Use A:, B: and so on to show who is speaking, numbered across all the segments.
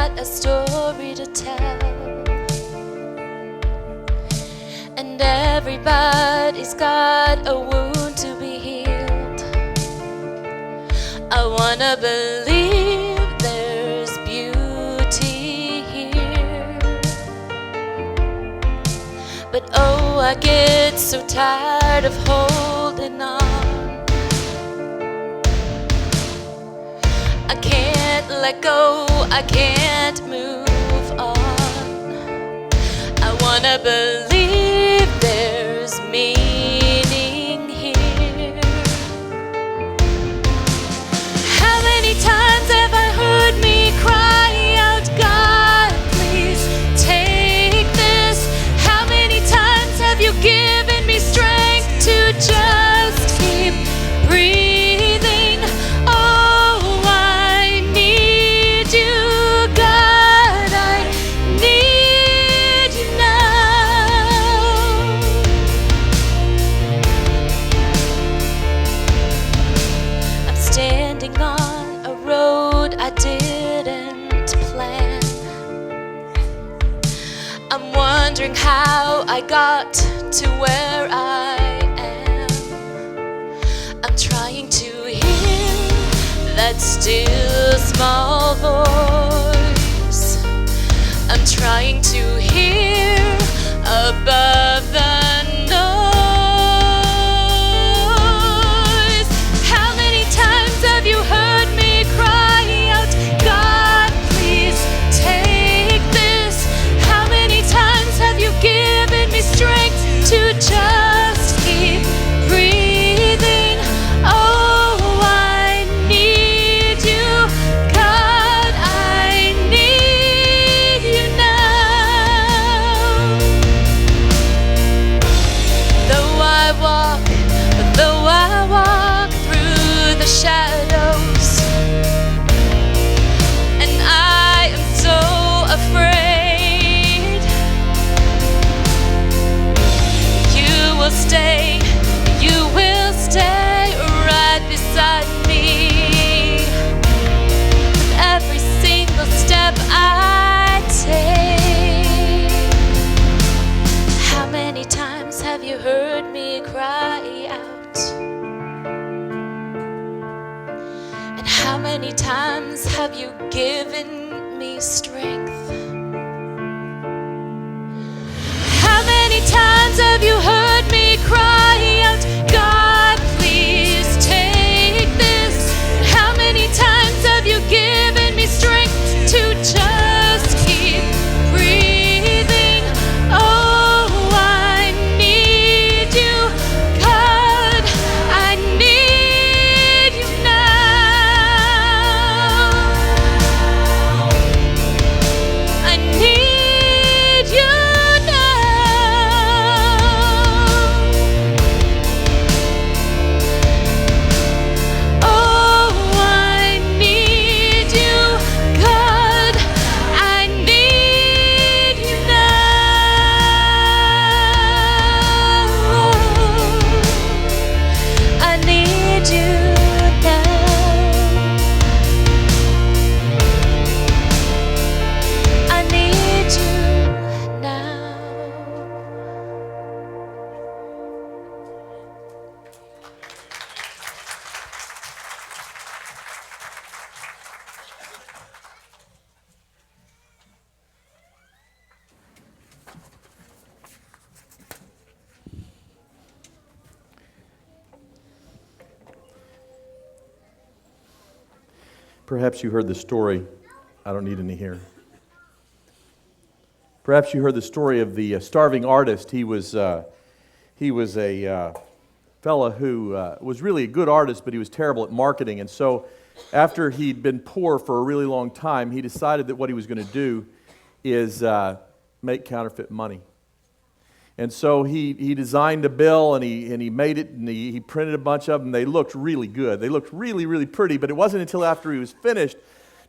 A: got a story to tell, and everybody's got a wound to be healed. I wanna believe there's beauty here, but oh, I get so tired of holding on. I can't let go, I can't move on. I wanna believe there's meaning here. How many times have I heard me cry out, God, please take this? How many times have you given me strength to just keep breathing? Oh, I need you, God, I need you now. I'm standing on a road I didn't plan. I'm wondering how I got to where I am. I'm trying to hear that still small voice. I'm trying to hear above the noise. How many times have you heard me cry out, God, please take this? How many times have you given me strength to just keep breathing? Oh, I need you, God, I need you now. Though I walk through the shadows, and I am so afraid, you will stay right beside me. With every single step I take. How many times have you heard me cry out? And how many times have you given me strength? How many times have you heard me cry out, God, please take this? How many times have you given me strength to just keep breathing? Oh, I need you, God, I need you now. I need you now. Oh, I need you, God, I need you now. I need you now. I need you now.
B: Perhaps you heard the story. I don't need any here. Perhaps you heard the story of the starving artist. He was a fella who was really a good artist, but he was terrible at marketing. And so after he'd been poor for a really long time, he decided that what he was going to do is make counterfeit money. And so he designed a bill, and he made it, and he printed a bunch of them. They looked really good. They looked really, really pretty, but it wasn't until after he was finished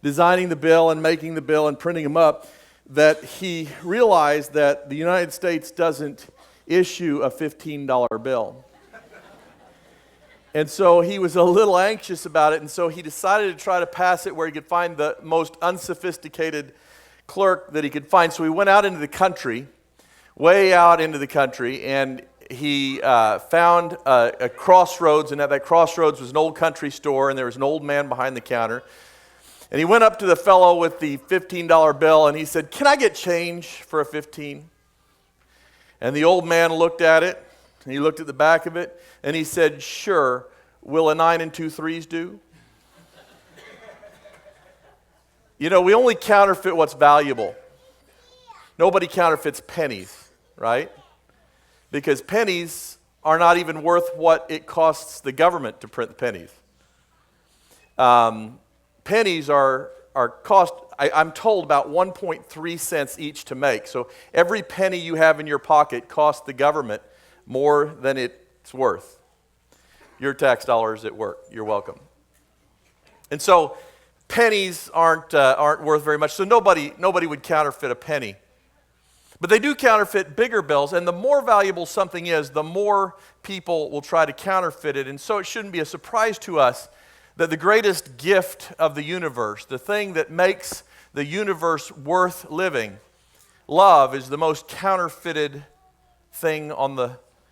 B: designing the bill and making the bill and printing them up that he realized that the United States doesn't issue a $15 bill. And so he was a little anxious about it, and so he decided to try to pass it where he could find the most unsophisticated clerk that he could find. So he went out into the country, way out into the country, and he found a crossroads, and at that crossroads was an old country store, and there was an old man behind the counter. And he went up to the fellow with the $15 bill, and he said, "Can I get change for a 15?" And the old man looked at it, and he looked at the back of it, and he said, "Sure, will a 9 and 2/3 do?" You know, we only counterfeit what's valuable. Nobody counterfeits pennies, right? Because pennies are not even worth what it costs the government to print the pennies. Pennies are cost, I'm told, about 1.3 cents each to make. So every penny you have in your pocket costs the government more than it's worth. Your tax dollars at work. You're welcome. And so pennies aren't worth very much. So nobody would counterfeit a penny. But they do counterfeit bigger bills, and the more valuable something is, the more people will try to counterfeit it. And so it shouldn't be a surprise to us that the greatest gift of the universe, the thing that makes the universe worth living, love, is the most counterfeited thing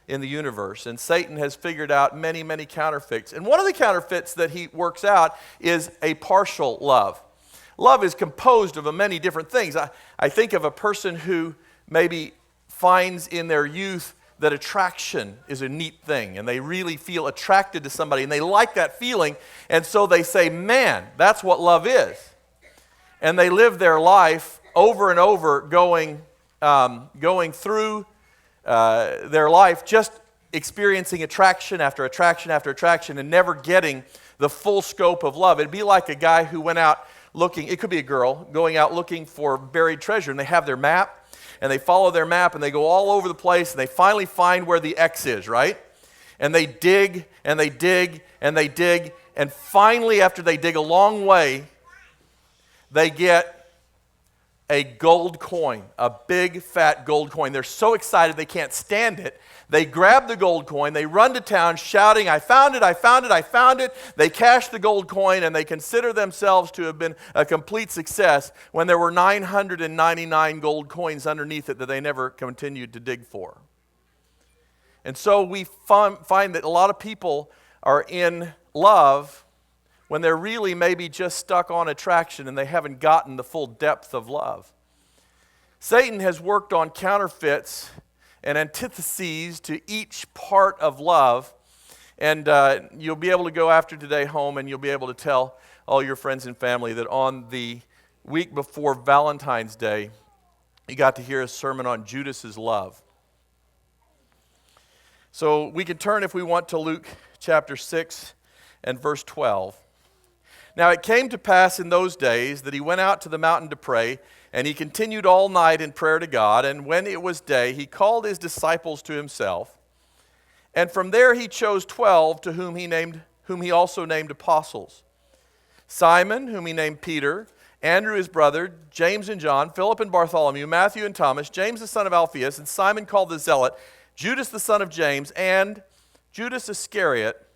B: in the universe. And Satan has figured out many, many counterfeits. And one of the counterfeits that he works out is a partial love. Love is composed of many different things. I think of a person who maybe finds in their youth that attraction is a neat thing, and they really feel attracted to somebody, and they like that feeling, and so they say, "Man, that's what love is." And they live their life over and over going through their life just experiencing attraction after attraction after attraction and never getting the full scope of love. It'd be like a guy who went out looking, it could be a girl, going out looking for buried treasure, and they have their map, and they follow their map, and they go all over the place, and they finally find where the X is, right? And they dig, and they dig, and they dig, and finally, after they dig a long way, they get a gold coin, a big, fat gold coin. They're so excited they can't stand it. They grab the gold coin, they run to town shouting, "I found it, I found it, I found it." They cash the gold coin, and they consider themselves to have been a complete success when there were 999 gold coins underneath it that they never continued to dig for. And so we find that a lot of people are in love when they're really maybe just stuck on attraction and they haven't gotten the full depth of love. Satan has worked on counterfeits and antitheses to each part of love. And you'll be able to go after today home, and you'll be able to tell all your friends and family that on the week before Valentine's Day, you got to hear a sermon on Judas's love. So we can turn, if we want, to Luke chapter 6 and verse 12. "Now it came to pass in those days that he went out to the mountain to pray, and he continued all night in prayer to God. And when it was day, he called his disciples to himself. And from there he chose 12, to whom he also named apostles. Simon, whom he named Peter, Andrew his brother, James and John, Philip and Bartholomew, Matthew and Thomas, James the son of Alphaeus, and Simon called the Zealot, Judas the son of James, and Judas Iscariot,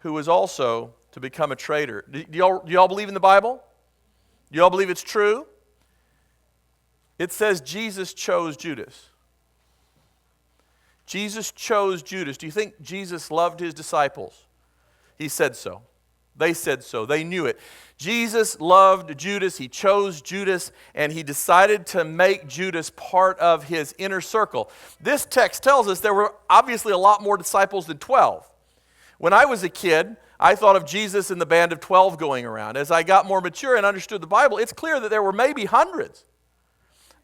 B: who was also to become a traitor." Do y'all believe in the Bible? Do y'all believe it's true? It says Jesus chose Judas. Jesus chose Judas. Do you think Jesus loved his disciples? He said so. They said so. They knew it. Jesus loved Judas. He chose Judas, and he decided to make Judas part of his inner circle. This text tells us there were obviously a lot more disciples than 12. When I was a kid, I thought of Jesus and the band of 12 going around. As I got more mature and understood the Bible, it's clear that there were maybe hundreds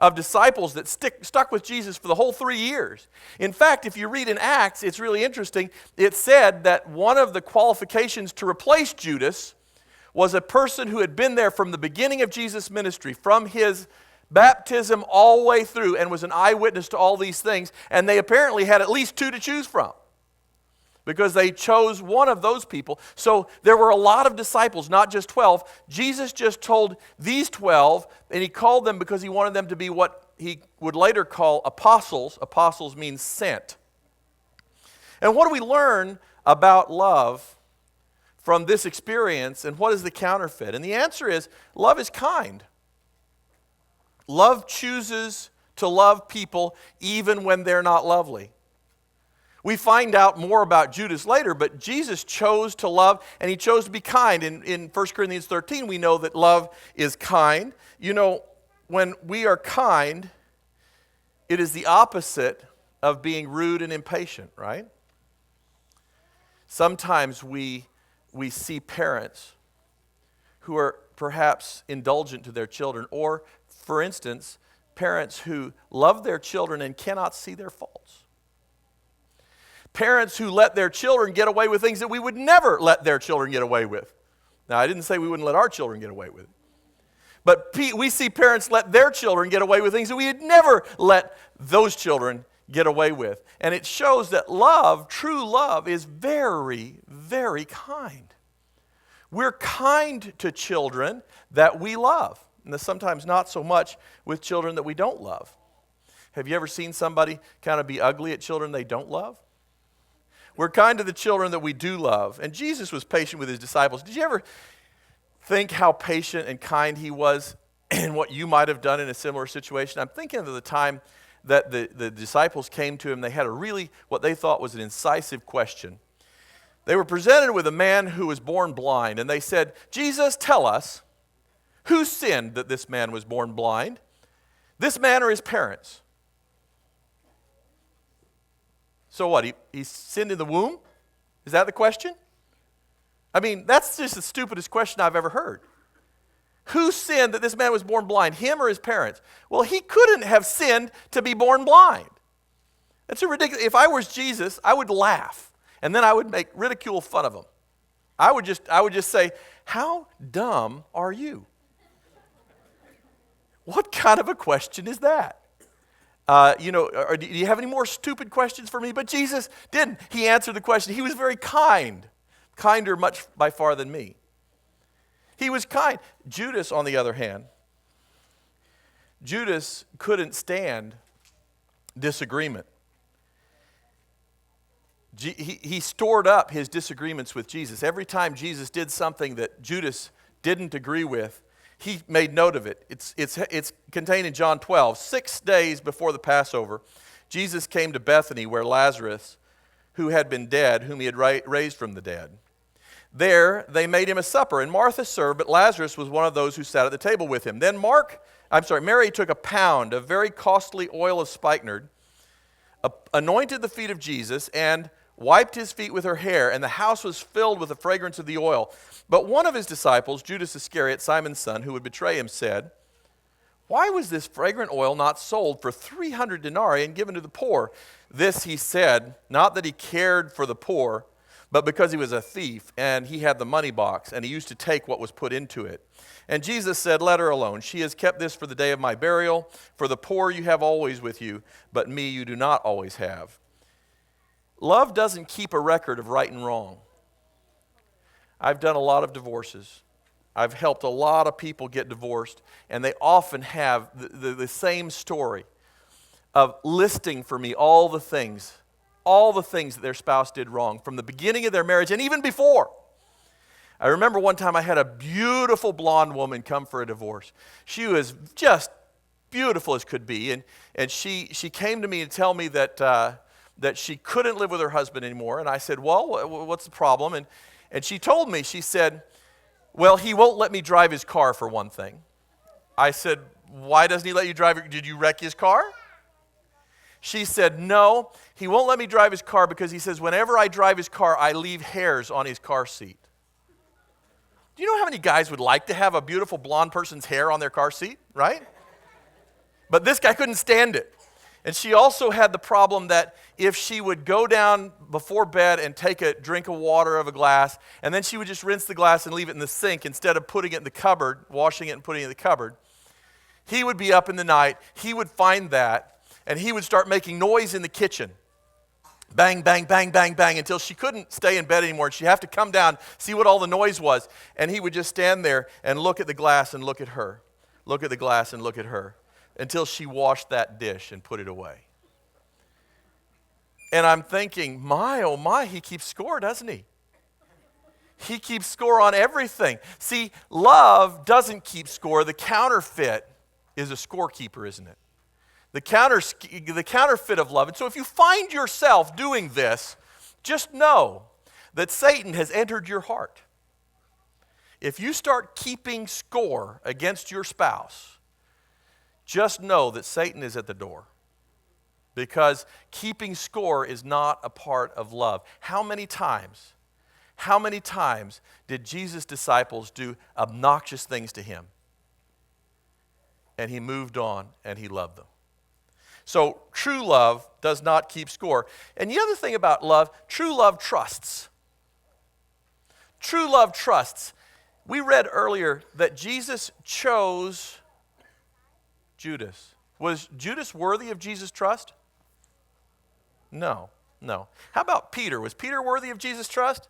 B: of disciples that stuck with Jesus for the whole 3 years. In fact, if you read in Acts, it's really interesting. It said that one of the qualifications to replace Judas was a person who had been there from the beginning of Jesus' ministry, from his baptism all the way through, and was an eyewitness to all these things. And they apparently had at least 2 to choose from, because they chose one of those people. So there were a lot of disciples, not just 12. Jesus just told these 12, and he called them because he wanted them to be what he would later call apostles. Apostles means sent. And what do we learn about love from this experience, and what is the counterfeit? And the answer is, love is kind. Love chooses to love people even when they're not lovely. We find out more about Judas later, but Jesus chose to love, and he chose to be kind. In 1 Corinthians 13, we know that love is kind. You know, when we are kind, it is the opposite of being rude and impatient, right? Sometimes we see parents who are perhaps indulgent to their children, or, for instance, parents who love their children and cannot see their faults. Parents who let their children get away with things that we would never let their children get away with. Now, I didn't say we wouldn't let our children get away with it. But we see parents let their children get away with things that we would never let those children get away with. And it shows that love, true love, is very, very kind. We're kind to children that we love. And sometimes not so much with children that we don't love. Have you ever seen somebody kind of be ugly at children they don't love? We're kind to the children that we do love. And Jesus was patient with his disciples. Did you ever think how patient and kind he was and what you might have done in a similar situation? I'm thinking of the time that the disciples came to him. They had what they thought was an incisive question. They were presented with a man who was born blind. And they said, Jesus, tell us, who sinned that this man was born blind? This man or his parents? So what, he sinned in the womb? Is that the question? I mean, that's just the stupidest question I've ever heard. Who sinned that this man was born blind, him or his parents? Well, he couldn't have sinned to be born blind. That's a ridiculous. If I was Jesus, I would laugh, and then I would make ridicule fun of him. I would just say, how dumb are you? What kind of a question is that? Do you have any more stupid questions for me? But Jesus didn't. He answered the question. He was very kind, kinder much by far than me. He was kind. Judas, on the other hand, Judas couldn't stand disagreement. He stored up his disagreements with Jesus. Every time Jesus did something that Judas didn't agree with, he made note of it. It's contained in John 12. 6 days before the Passover, Jesus came to Bethany where Lazarus, who had been dead, whom he had raised from the dead. There they made him a supper, and Martha served, but Lazarus was one of those who sat at the table with him. Then Mary took a pound of very costly oil of spikenard, anointed the feet of Jesus, and wiped his feet with her hair, and the house was filled with the fragrance of the oil. But one of his disciples, Judas Iscariot, Simon's son, who would betray him, said, "Why was this fragrant oil not sold for 300 denarii and given to the poor?" This he said, not that he cared for the poor, but because he was a thief, and he had the money box, and he used to take what was put into it. And Jesus said, "Let her alone. She has kept this for the day of my burial. For the poor you have always with you, but me you do not always have." Love doesn't keep a record of right and wrong. I've done a lot of divorces. I've helped a lot of people get divorced, and they often have the same story of listing for me all the things that their spouse did wrong from the beginning of their marriage and even before. I remember one time I had a beautiful blonde woman come for a divorce. She was just beautiful as could be, and she came to me to tell me that she couldn't live with her husband anymore. And I said, "Well, what's the problem?" And she told me, she said, "Well, he won't let me drive his car for one thing." I said, "Why doesn't he let you drive? Did you wreck his car?" She said, "No, he won't let me drive his car because he says whenever I drive his car, I leave hairs on his car seat." Do you know how many guys would like to have a beautiful blonde person's hair on their car seat, right? But this guy couldn't stand it. And she also had the problem that if she would go down before bed and take a drink of water of a glass, and then she would just rinse the glass and leave it in the sink instead of putting it in the cupboard, washing it and putting it in the cupboard, he would be up in the night, he would find that, and he would start making noise in the kitchen. Bang, bang, bang, bang, bang, until she couldn't stay in bed anymore. And she'd have to come down, see what all the noise was. And he would just stand there and look at the glass and look at her. Look at the glass and look at her. Until she washed that dish and put it away. And I'm thinking, my, oh my, he keeps score, doesn't he?
C: He keeps score on everything. See, love doesn't keep score. The counterfeit is a scorekeeper, isn't it? The counterfeit of love. And so if you find yourself doing this, just know that Satan has entered your heart. If you start keeping score against your spouse, just know that Satan is at the door. Because keeping score is not a part of love. How many times did Jesus' disciples do obnoxious things to him? And he moved on and he loved them. So true love does not keep score. And the other thing about love, true love trusts. True love trusts. We read earlier that Jesus chose Judas. Was Judas worthy of Jesus' trust? No. How about Peter? Was Peter worthy of Jesus' trust?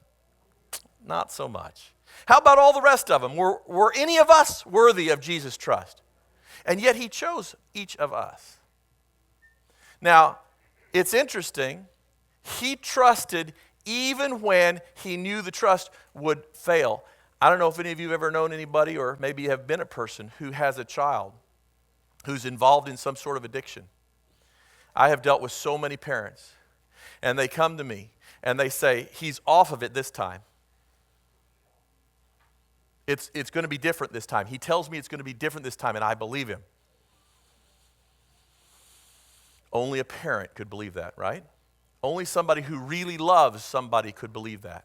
C: Not so much. How about all the rest of them? Were any of us worthy of Jesus' trust? And yet he chose each of us. Now, it's interesting. He trusted even when he knew the trust would fail. I don't know if any of you have ever known anybody, or maybe you have been a person who has a child who's involved in some sort of addiction. I have dealt with so many parents, and they come to me and they say, he's off of it this time. It's going to be different this time. He tells me it's going to be different this time, and I believe him. Only a parent could believe that, right? Only somebody who really loves somebody could believe that.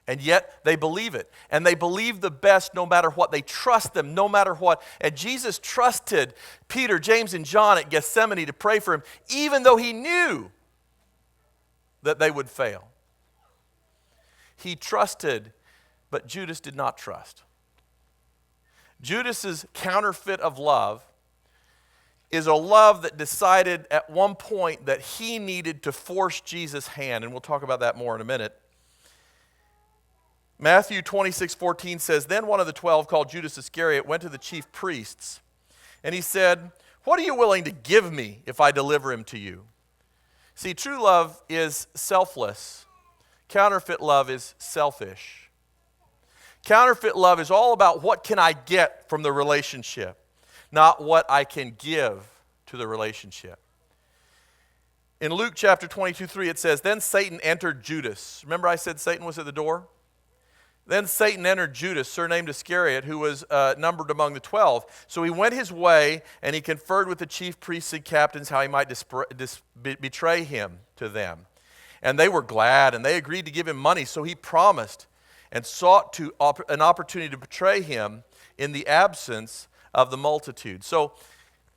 C: And yet they believe it. And they believe the best no matter what. They trust them no matter what. And Jesus trusted Peter, James, and John at Gethsemane to pray for him, even though he knew that they would fail. He trusted, but Judas did not trust. Judas's counterfeit of love is a love that decided at one point that he needed to force Jesus' hand. And we'll talk about that more in a minute. Matthew 26:14 says, Then one of the 12, called Judas Iscariot, went to the chief priests, and he said, What are you willing to give me if I deliver him to you? See, true love is selfless. Counterfeit love is selfish. Counterfeit love is all about what can I get from the relationship, not what I can give to the relationship. In Luke chapter 22:3, it says, Then Satan entered Judas. Remember I said Satan was at the door? Then Satan entered Judas, surnamed Iscariot, who was numbered among the 12. So he went his way, and he conferred with the chief priests and captains how he might betray him to them. And they were glad, and they agreed to give him money. So he promised and sought an opportunity to betray him in the absence of the multitude. So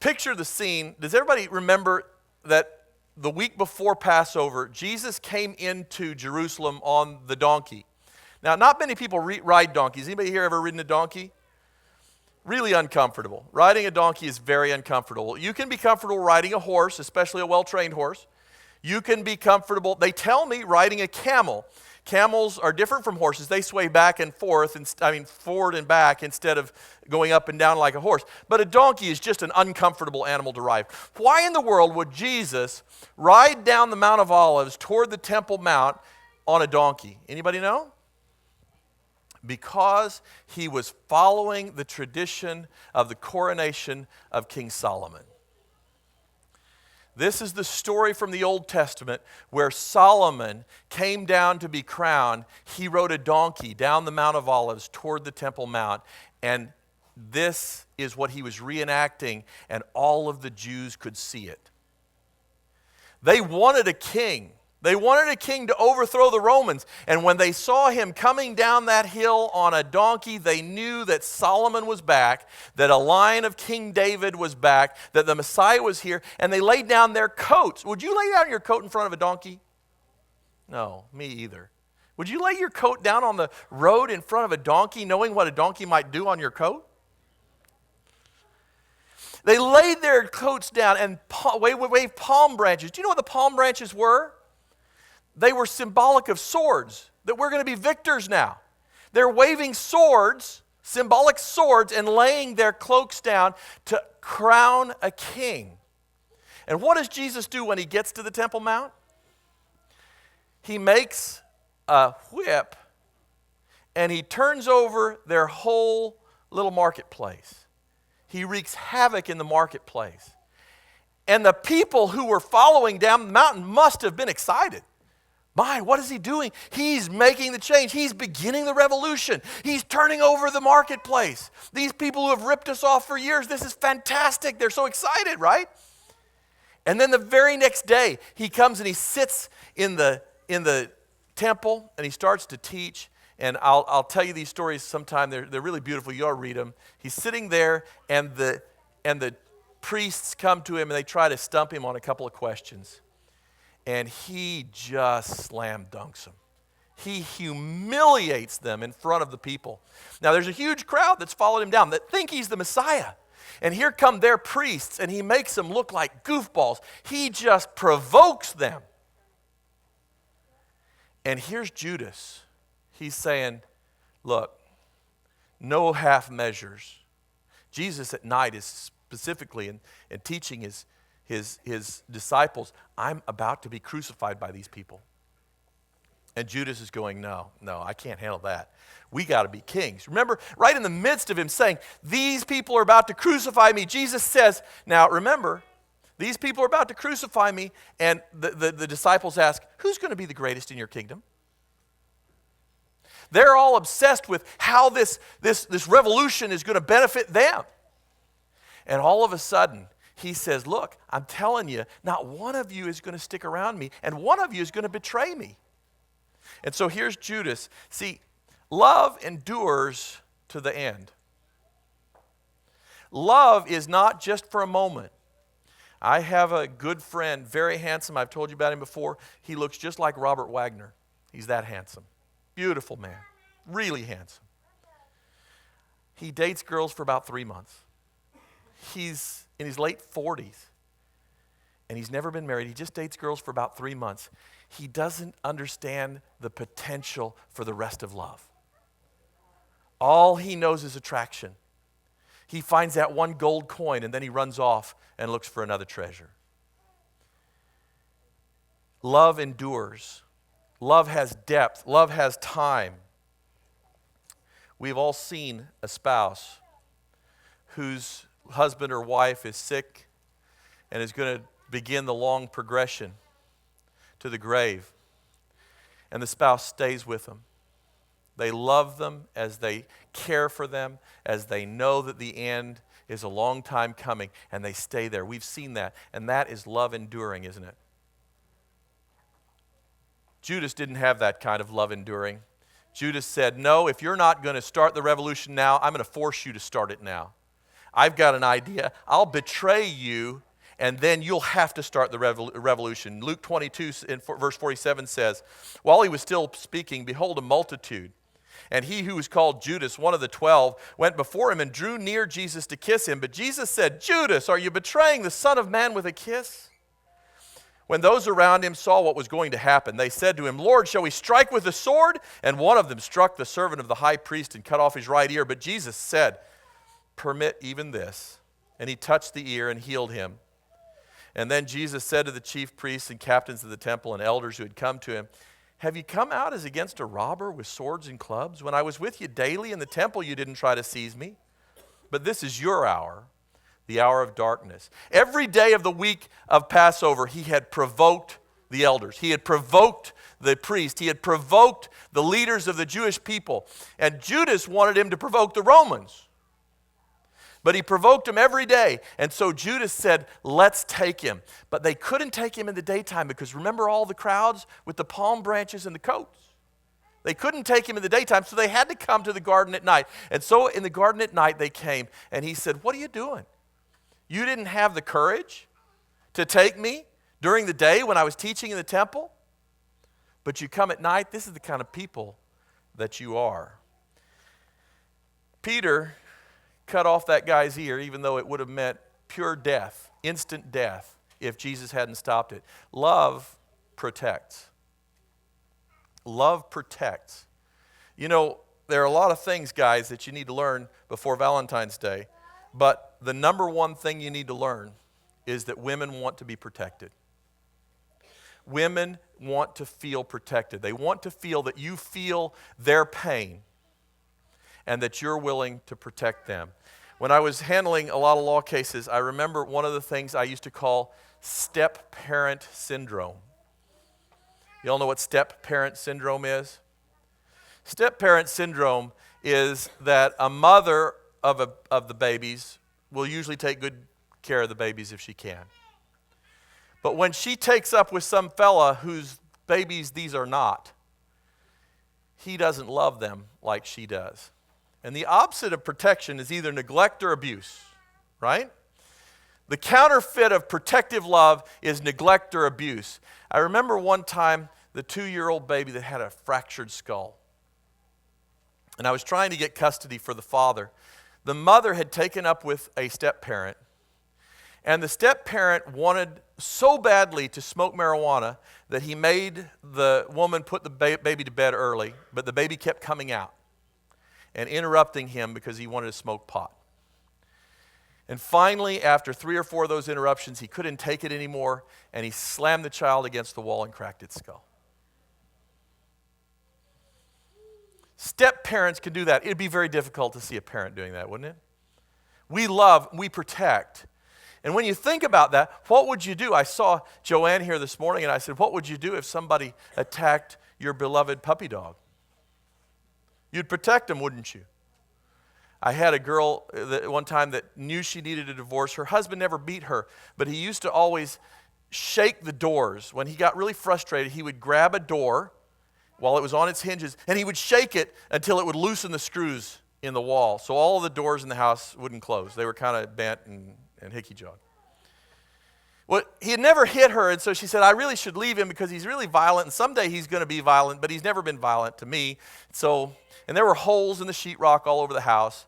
C: picture the scene. Does everybody remember that the week before Passover, Jesus came into Jerusalem on the donkey? Now, not many people ride donkeys. Anybody here ever ridden a donkey? Really uncomfortable. Riding a donkey is very uncomfortable. You can be comfortable riding a horse, especially a well-trained horse. You can be comfortable, they tell me, riding a camel. Camels are different from horses. They sway back and forth, forward and back instead of going up and down like a horse. But a donkey is just an uncomfortable animal to ride. Why in the world would Jesus ride down the Mount of Olives toward the Temple Mount on a donkey? Anybody know? Because he was following the tradition of the coronation of King Solomon. This is the story from the Old Testament where Solomon came down to be crowned. He rode a donkey down the Mount of Olives toward the Temple Mount, and this is what he was reenacting, and all of the Jews could see it. They wanted a king. They wanted a king to overthrow the Romans. And when they saw him coming down that hill on a donkey, they knew that Solomon was back, that a line of King David was back, that the Messiah was here, and they laid down their coats. Would you lay down your coat in front of a donkey? No, me either. Would you lay your coat down on the road in front of a donkey, knowing what a donkey might do on your coat? They laid their coats down and waved palm branches. Do you know what the palm branches were? They were symbolic of swords, that we're going to be victors now. They're waving swords, symbolic swords, and laying their cloaks down to crown a king. And what does Jesus do when he gets to the Temple Mount? He makes a whip and he turns over their whole little marketplace. He wreaks havoc in the marketplace. And the people who were following down the mountain must have been excited. My, what is he doing? He's making the change. He's beginning the revolution. He's turning over the marketplace. These people who have ripped us off for years, this is fantastic. They're so excited, right? And then the very next day, he comes and he sits in the temple and he starts to teach. And I'll tell you these stories sometime. They're really beautiful. You ought to read them. He's sitting there, and the priests come to him and they try to stump him on a couple of questions. And he just slam dunks them. He humiliates them in front of the people. Now, there's a huge crowd that's followed him down that think he's the Messiah. And here come their priests, and he makes them look like goofballs. He just provokes them. And here's Judas. He's saying, look, no half measures. Jesus at night is specifically in teaching his disciples, I'm about to be crucified by these people. And Judas is going, no, I can't handle that. We got to be kings. Remember, right in the midst of him saying, these people are about to crucify me, Jesus says, now remember, these people are about to crucify me, and the disciples ask, who's going to be the greatest in your kingdom? They're all obsessed with how this revolution is going to benefit them. And all of a sudden, he says, look, I'm telling you, not one of you is going to stick around me, and one of you is going to betray me. And so here's Judas. See, love endures to the end. Love is not just for a moment. I have a good friend, very handsome. I've told you about him before. He looks just like Robert Wagner. He's that handsome. Beautiful man. Really handsome. He dates girls for about 3 months. He's in his late 40s, and he's never been married. He just dates girls for about 3 months. He doesn't understand the potential for the rest of love. All he knows is attraction. He finds that one gold coin, and then he runs off and looks for another treasure. Love endures. Love has depth. Love has time. We've all seen a spouse whose husband or wife is sick and is going to begin the long progression to the grave. And the spouse stays with them. They love them as they care for them, as they know that the end is a long time coming, and they stay there. We've seen that, and that is love enduring, isn't it? Judas didn't have that kind of love enduring. Judas said, no, if you're not going to start the revolution now, I'm going to force you to start it now. I've got an idea. I'll betray you, and then you'll have to start the revolution. Luke 22 in verse 47 says, while he was still speaking, behold, a multitude. And he who was called Judas, one of the 12, went before him and drew near Jesus to kiss him. But Jesus said, Judas, are you betraying the Son of Man with a kiss? When those around him saw what was going to happen, they said to him, Lord, shall we strike with the sword? And one of them struck the servant of the high priest and cut off his right ear. But Jesus said, permit even this. And he touched the ear and healed him. And then Jesus said to the chief priests and captains of the temple and elders who had come to him, have you come out as against a robber with swords and clubs? When I was with you daily in the temple, you didn't try to seize me. But this is your hour, the hour of darkness. Every day of the week of Passover, he had provoked the elders. He had provoked the priest. He had provoked the leaders of the Jewish people. And Judas wanted him to provoke the Romans. But he provoked him every day. And so Judas said, let's take him. But they couldn't take him in the daytime because remember all the crowds with the palm branches and the coats? They couldn't take him in the daytime, so they had to come to the garden at night. And so in the garden at night they came, and he said, what are you doing? You didn't have the courage to take me during the day when I was teaching in the temple? But you come at night? This is the kind of people that you are. Peter cut off that guy's ear, even though it would have meant pure death, instant death, if Jesus hadn't stopped it. Love protects. Love protects. You know, there are a lot of things, guys, that you need to learn before Valentine's Day, but the number one thing you need to learn is that women want to be protected. Women want to feel protected. They want to feel that you feel their pain. and that you're willing to protect them. When I was handling a lot of law cases, I remember one of the things I used to call step-parent syndrome. You all know what step-parent syndrome is? Step-parent syndrome is that a mother of the babies will usually take good care of the babies if she can. But when she takes up with some fella whose babies these are not, he doesn't love them like she does. And the opposite of protection is either neglect or abuse, right? The counterfeit of protective love is neglect or abuse. I remember one time the 2-year-old baby that had a fractured skull. And I was trying to get custody for the father. The mother had taken up with a step-parent, and the step-parent wanted so badly to smoke marijuana that he made the woman put the baby to bed early, but the baby kept coming out and interrupting him because he wanted to smoke pot. And finally, after 3 or 4 of those interruptions, he couldn't take it anymore, and he slammed the child against the wall and cracked its skull. Step-parents can do that. It'd be very difficult to see a parent doing that, wouldn't it? We love, we protect. And when you think about that, what would you do? I saw Joanne here this morning, and I said, what would you do if somebody attacked your beloved puppy dog? You'd protect him, wouldn't you? I had a girl one time that knew she needed a divorce. Her husband never beat her, but he used to always shake the doors. When he got really frustrated, he would grab a door while it was on its hinges, and he would shake it until it would loosen the screws in the wall. So all of the doors in the house wouldn't close. They were kind of bent and hickey-jawed. Well, he had never hit her, and so she said, I really should leave him because he's really violent, and someday he's going to be violent, but he's never been violent to me. And there were holes in the sheetrock all over the house.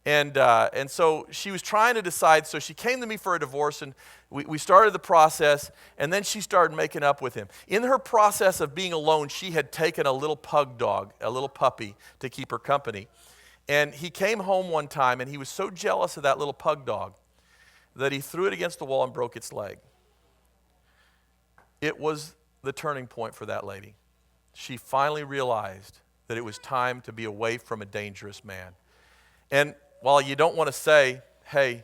C: And so she was trying to decide, so she came to me for a divorce, and we started the process, and then she started making up with him. In her process of being alone, she had taken a little pug dog, a little puppy, to keep her company. And he came home one time, and he was so jealous of that little pug dog that he threw it against the wall and broke its leg. It was the turning point for that lady. She finally realized that it was time to be away from a dangerous man. And while you don't want to say, hey,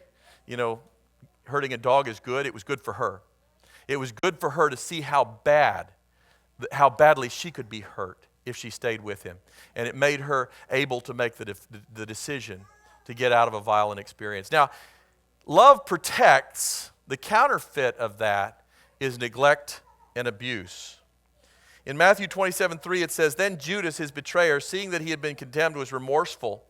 C: hurting a dog is good, it was good for her. It was good for her to see how badly she could be hurt if she stayed with him. And it made her able to make the decision to get out of a violent experience. Now, love protects. The counterfeit of that is neglect and abuse. In Matthew 27:3, it says, Then Judas, his betrayer, seeing that he had been condemned, was remorseful.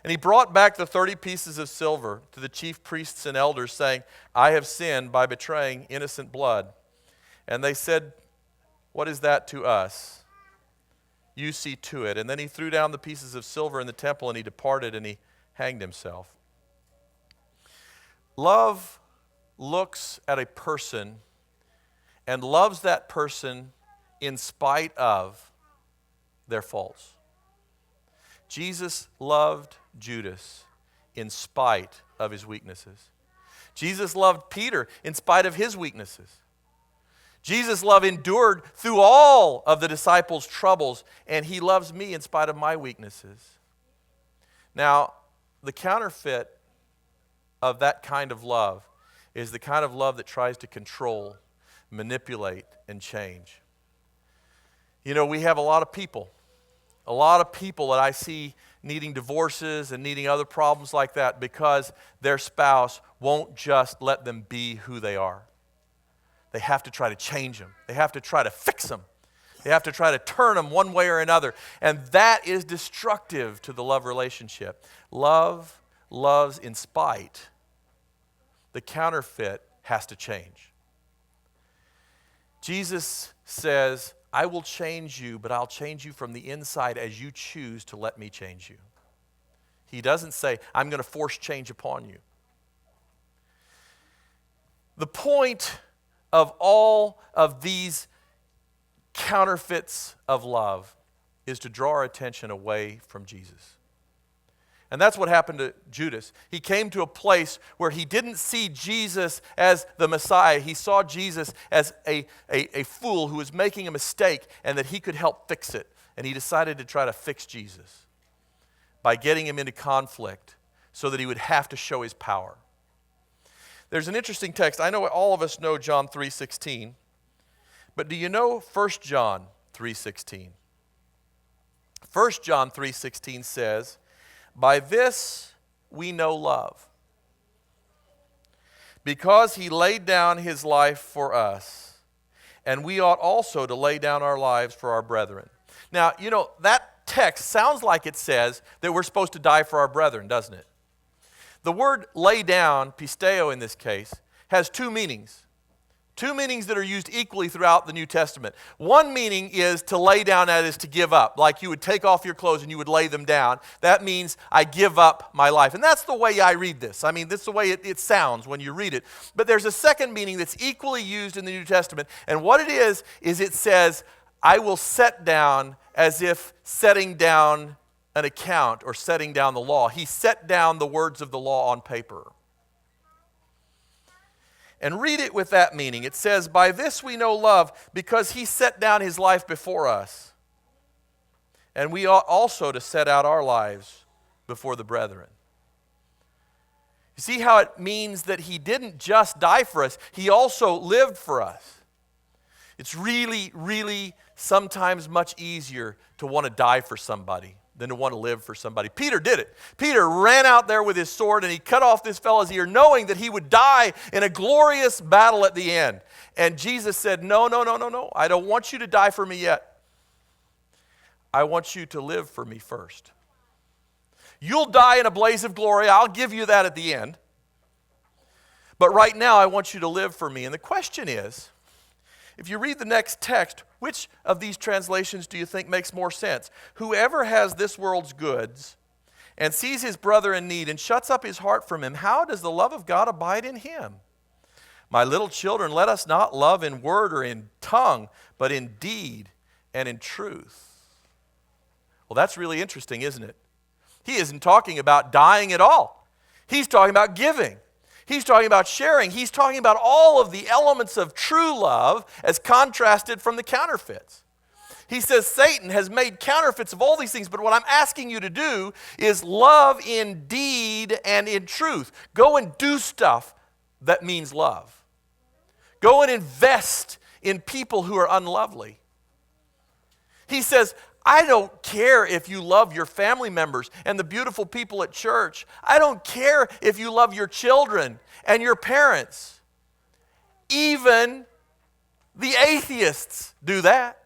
C: And he brought back the 30 pieces of silver to the chief priests and elders, saying, I have sinned by betraying innocent blood. And they said, What is that to us? You see to it. And then he threw down the pieces of silver in the temple, and he departed, and he hanged himself. Love looks at a person and loves that person in spite of their faults. Jesus loved Judas in spite of his weaknesses. Jesus loved Peter in spite of his weaknesses. Jesus' love endured through all of the disciples' troubles, and he loves me in spite of my weaknesses. Now, the counterfeit of that kind of love is the kind of love that tries to control, manipulate, and change. We have a lot of people that I see needing divorces and needing other problems like that because their spouse won't just let them be who they are. They have to try to change them. They have to try to fix them. They have to try to turn them one way or another. And that is destructive to the love relationship. Love loves in spite. The counterfeit has to change. Jesus says, I will change you, but I'll change you from the inside as you choose to let me change you. He doesn't say, I'm going to force change upon you. The point of all of these counterfeits of love is to draw our attention away from Jesus. And that's what happened to Judas. He came to a place where he didn't see Jesus as the Messiah. He saw Jesus as a fool who was making a mistake and that he could help fix it. And he decided to try to fix Jesus. by getting him into conflict so that he would have to show his power. There's an interesting text. I know all of us know John 3:16, but do you know 1 John 3:16? 1 John 3:16 says, "By this we know love, because he laid down his life for us, and we ought also to lay down our lives for our brethren." Now, you know, that text sounds like it says that we're supposed to die for our brethren, doesn't it? The word lay down, pisteo in this case, has two meanings. Two meanings that are used equally throughout the New Testament. One meaning is to lay down, that is to give up. Like you would take off your clothes and you would lay them down. That means I give up my life. And that's the way I read this. I mean, this is the way it sounds when you read it. But there's a second meaning that's equally used in the New Testament. And what it is it says, I will set down, as if setting down an account or setting down the law. He set down the words of the law on paper. And read it with that meaning. It says, "By this we know love, because he set down his life before us. And we ought also to set out our lives before the brethren." You see how it means that he didn't just die for us, he also lived for us. It's really, really sometimes much easier to want to die for somebody than to want to live for somebody. Peter did it. Peter ran out there with his sword and he cut off this fellow's ear, knowing that he would die in a glorious battle at the end. And Jesus said, no, I don't want you to die for me yet. I want you to live for me first. You'll die in a blaze of glory. I'll give you that at the end. But right now, I want you to live for me. And the question is, if you read the next text, which of these translations do you think makes more sense? "Whoever has this world's goods and sees his brother in need and shuts up his heart from him, how does the love of God abide in him? My little children, let us not love in word or in tongue, but in deed and in truth." Well, that's really interesting, isn't it? He isn't talking about dying at all. He's talking about giving. He's talking about sharing. He's talking about all of the elements of true love as contrasted from the counterfeits. He says Satan has made counterfeits of all these things, but what I'm asking you to do is love in deed and in truth. Go and do stuff that means love. Go and invest in people who are unlovely. He says, I don't care if you love your family members and the beautiful people at church. I don't care if you love your children and your parents. Even the atheists do that.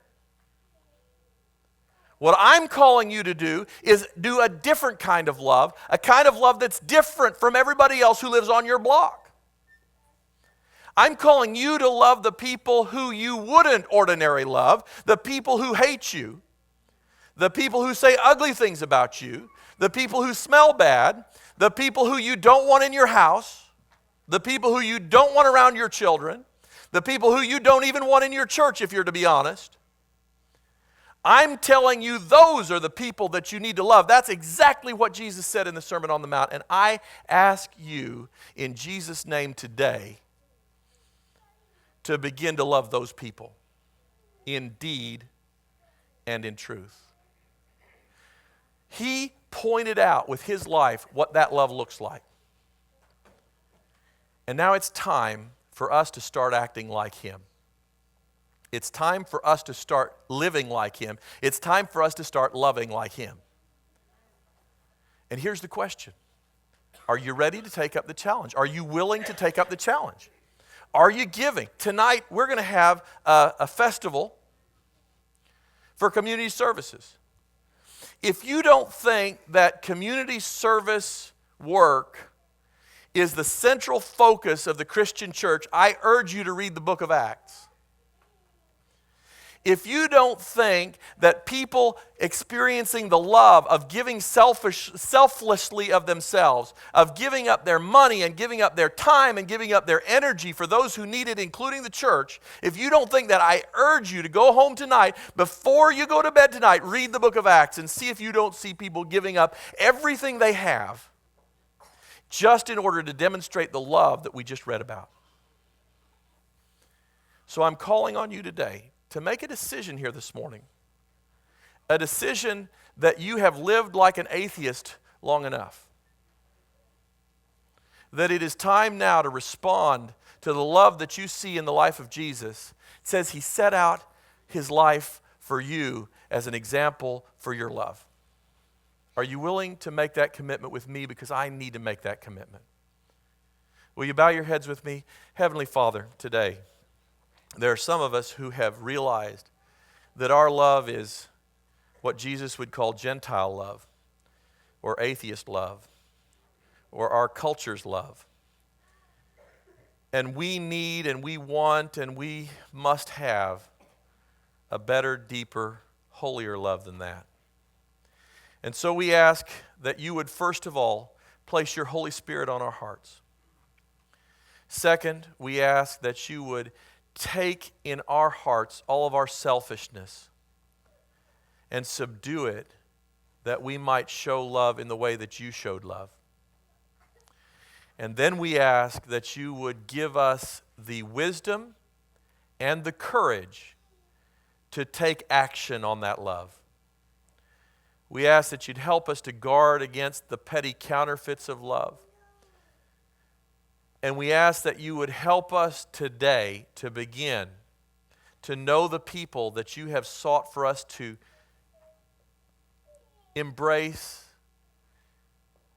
C: What I'm calling you to do is do a different kind of love, a kind of love that's different from everybody else who lives on your block. I'm calling you to love the people who you wouldn't ordinarily love, the people who hate you, the people who say ugly things about you, the people who smell bad, the people who you don't want in your house, the people who you don't want around your children, the people who you don't even want in your church, if you're to be honest. I'm telling you those are the people that you need to love. That's exactly what Jesus said in the Sermon on the Mount. And I ask you in Jesus' name today to begin to love those people in deed and in truth. He pointed out with his life what that love looks like. And now it's time for us to start acting like him. It's time for us to start living like him. It's time for us to start loving like him. And here's the question. Are you ready to take up the challenge? Are you willing to take up the challenge? Are you giving? Tonight, we're going to have a festival for community services. If you don't think that community service work is the central focus of the Christian church, I urge you to read the book of Acts. If you don't think that people experiencing the love of giving selflessly of themselves, of giving up their money and giving up their time and giving up their energy for those who need it, including the church, if you don't think that, I urge you to go home tonight, before you go to bed tonight, read the book of Acts and see if you don't see people giving up everything they have just in order to demonstrate the love that we just read about. So I'm calling on you today to make a decision here this morning. A decision that you have lived like an atheist long enough. That it is time now to respond to the love that you see in the life of Jesus. It says he set out his life for you as an example for your love. Are you willing to make that commitment with me? Because I need to make that commitment. Will you bow your heads with me? Heavenly Father, today, there are some of us who have realized that our love is what Jesus would call Gentile love, or atheist love, or our culture's love. And we need and we want and we must have a better, deeper, holier love than that. And so we ask that you would first of all place your Holy Spirit on our hearts. Second, we ask that you would take in our hearts all of our selfishness and subdue it, that we might show love in the way that you showed love. And then we ask that you would give us the wisdom and the courage to take action on that love. We ask that you'd help us to guard against the petty counterfeits of love. And we ask that you would help us today to begin to know the people that you have sought for us to embrace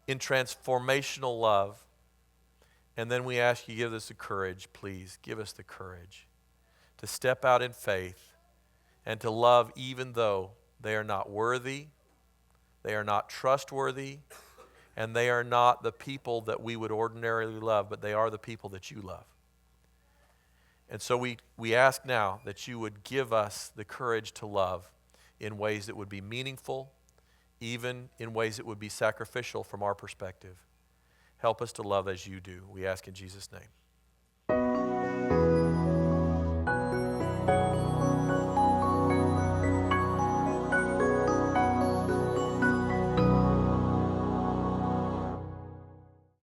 C: in transformational love. And then we ask you give us the courage, please, give us the courage to step out in faith and to love even though they are not worthy, they are not trustworthy, and they are not the people that we would ordinarily love, but they are the people that you love. And so we ask now that you would give us the courage to love in ways that would be meaningful, even in ways that would be sacrificial from our perspective. Help us to love as you do. We ask in Jesus' name.